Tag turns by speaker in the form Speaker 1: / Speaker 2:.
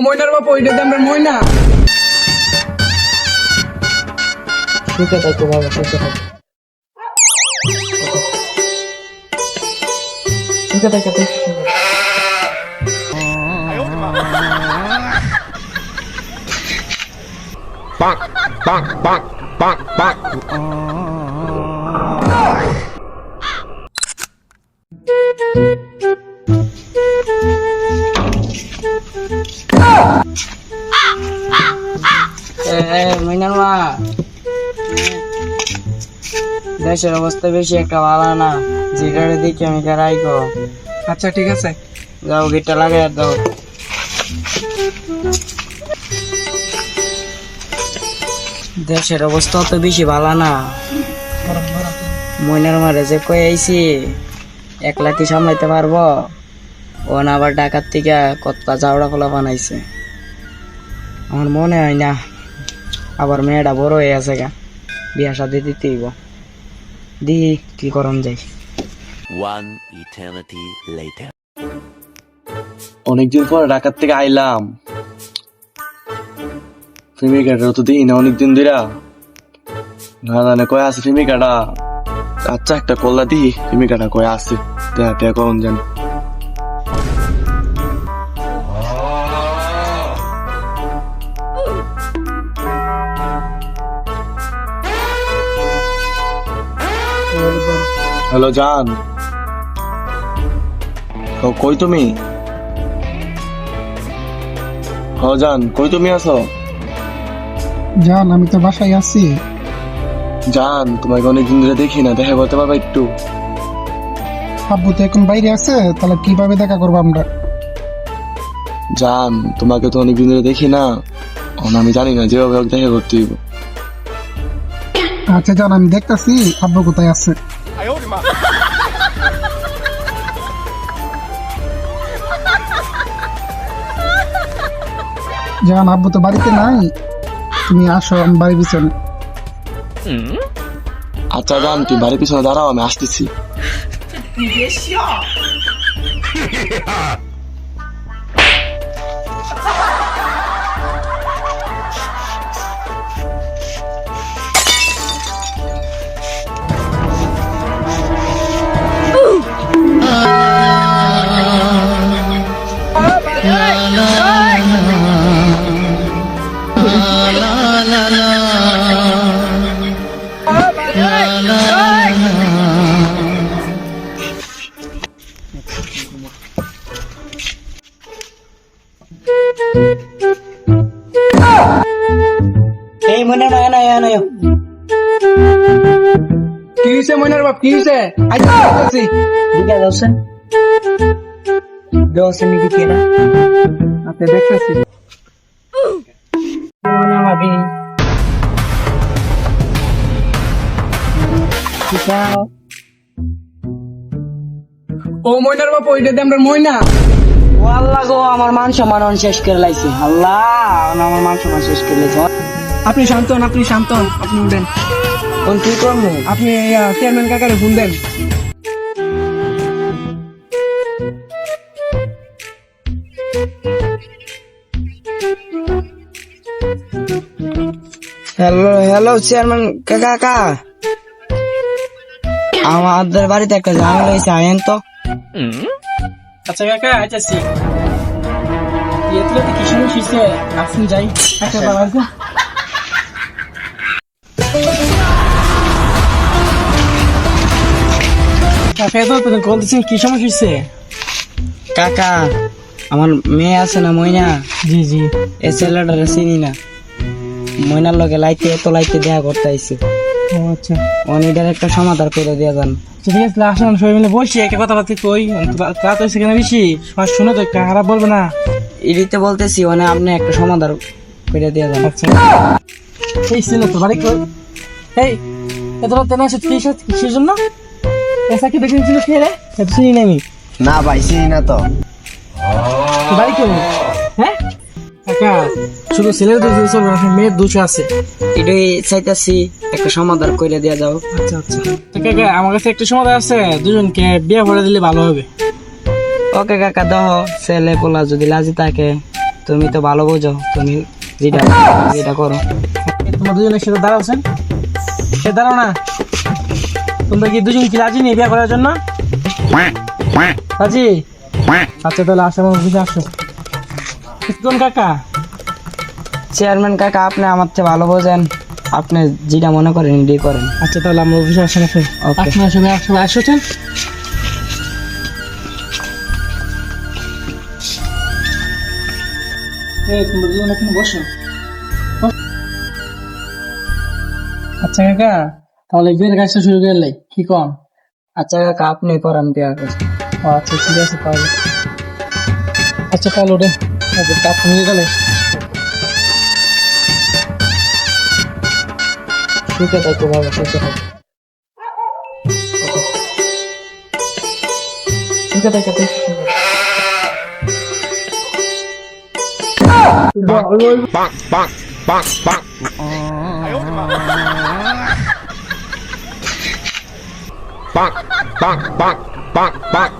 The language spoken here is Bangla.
Speaker 1: ময়নার বাপ ওইটা আমরা ময়না
Speaker 2: সুখে থাকো বাবা, সুখে থাকো, সুখে থাকো,
Speaker 3: Bonk, bonk, bonk, bonk, bonk.
Speaker 2: মইনার মা, দেশের অবস্থা বেশি একটা ভালো না, জিগারে দেখি আমি কারাই গো।
Speaker 1: আচ্ছা ঠিক আছে,
Speaker 2: যাও গিটটা লাগাই দাও। দেশের অবস্থা তো বেশি ভালো না। মইনার মারে যে কই আইছি একলা কি সামলাইতে পারবো? ও না আবার ঢাকার থেকে কতটা জাউড়া ফলা বানাইছে, আমার মনে হয় না। আবার মেয়েটা বড় হয়ে আছে গা, বিয়া শাদি দিতেইব, দি কি করন যাই।
Speaker 4: One eternity later.
Speaker 5: অনেকদিন পর ঢাকার থেকে আইলাম, প্রেমিকাটা তো দিই না অনেকদিন ধরা, না জানে কয় আছে প্রেমিকাটা। আচ্ছা একটা কল্লা দিই, প্রেমিকাটা কয় আছে, দেখা টেয়া করুন যেন। হ্যালো জান, কই তুমি? জান কই তুমি আছো?
Speaker 1: জান আমি তো বাসায় আছি।
Speaker 5: জান তোমাকে অনেকদিন ধরে দেখি না, দেখা করতে পারবা একটু?
Speaker 1: আব্বু তো এখন বাইরে আছে, তাহলে কিভাবে দেখা করবো আমরা?
Speaker 5: জান তোমাকে তো অনেকদিন ধরে দেখি না, আমি জানি না যেভাবে হোক দেখা করতে হইব।
Speaker 1: আচ্ছা জান আমি দেখতাছি আব্বু কোথায় আছে। জান আব্বু তো বাড়িতে নাই, তুমি আসো আমি বাড়ির পিছনে।
Speaker 5: আচ্ছা জান তুই বাড়ির পিছনে দাঁড়াও, আমি আসতেছি।
Speaker 2: এই মনে না না না
Speaker 1: কি হয়েছে ময়নার বাপ, কি হয়েছে? আইতাছি
Speaker 2: দিকে যাচ্ছেন দোষ নিবি কেনা।
Speaker 1: আচ্ছা দেখতেছি।
Speaker 2: ভাবি
Speaker 1: ও ময়নার বাপ ওইটা আমরা ময়না।
Speaker 2: ও আল্লাহ গো, আমার মান সম্মান শেষ করে লাইছে। আল্লাহ আমার মান সম্মান শেষ করে লাইছে।
Speaker 1: আপনি শান্ত হন, আপনি শান্ত হন, আপনি উঠেন।
Speaker 2: কোন কি করবো?
Speaker 1: আপনি চেয়ারম্যান কাকারে ফোন দেন।
Speaker 2: হ্যালো হ্যালো চেয়ারম্যান কাকা, আমাদের বাড়িতে একটা ঝামেলা হয়েছে, আয়েন তো।
Speaker 1: আচ্ছা কাকা আইতাছি। এতটা কি শুনে শিখছে, আপনি যাই একটা বাবা। কাকা তো কল দিচ্ছেন, কি সমস্যা হচ্ছে?
Speaker 2: কাকা আমার মেয়ে আছে না ময়না,
Speaker 1: জি জি
Speaker 2: এই ছেলেটারে চিনি না, ময়নার লগে লাইতে এত লাইতে দেয়া করতে আইছে।
Speaker 1: ও আচ্ছা
Speaker 2: অনিটার একটা সমাধান করে দিয়া যান।
Speaker 1: ঠিক আছে, আসুন সবাই মিলে বসি একটা কথাবার্তা কই। রাত হয়েছে কেন বেশি, সবাই শুনে তো একটা খারাপ বলবে না।
Speaker 2: এদিতে বলতেছি মানে আপনি একটা সমাধান করে দিয়া যান।
Speaker 1: আচ্ছা এই ছিল তো বাড়ি কই? এই এত রাত না আসে কিসের জন্য? এসা কি দেখে ছিল কে রে? এত চিনি না আমি।
Speaker 5: না ভাই চিনি না তো।
Speaker 1: বাড়ি কেউ? হ্যাঁ কাকা শুধু ছেলের দোষ দিয়ে চলবে না, মেয়ের দোষ আছে।
Speaker 2: এটাই চাইতাছি একটা সমাধান করে দিয়া যাও।
Speaker 1: আচ্ছা আচ্ছা তো কাকা আমার কাছে একটা সমাধান আছে, দুজনকে বিয়ে করে দিলে ভালো হবে।
Speaker 2: ওকে কাকা, দাও ছেলে পোলা যদি লাজি থাকে তুমি তো ভালো বোঝো, তুমি যেটা যেটা করো।
Speaker 1: তোমরা দুজনের সাথে দাঁড়াওছেন, সে দাঁড়াও না। তোমরা কি দুজন কি রাজি নেই বিয়ে করার জন্য? রাজি? আচ্ছা তাহলে আসো, আমার অফিসে আসো। কোন কাকা?
Speaker 2: চেয়ারম্যান কাকা, আপনি আমার চেয়ে ভালো বোঝেন, আপনি যেটা মনে করেন এটাই করেন।
Speaker 1: আচ্ছা তাহলে আমার অফিসে আসেন। আসো
Speaker 2: Okay.
Speaker 1: আপনার সঙ্গে একসঙ্গে আসছেন। তোমরা দুজন এখানে বসো। আচ্ছা কাকা, তাহলে বিয়ের কাজটা শুরু করলে কি কম?
Speaker 2: আচ্ছা কাকা, আপনি করান বিয়া করে।
Speaker 1: ও আচ্ছা ঠিক আছে তাহলে। আচ্ছা তাহলে ওটা কাজ নিয়ে গেলে
Speaker 2: সুখে থাকো বাবা, সুখে থাকো, সুখে থাকো, সুখে থাকো।
Speaker 3: bonk, bonk, bonk, bonk. Bonk, bonk, bonk, bonk, bonk.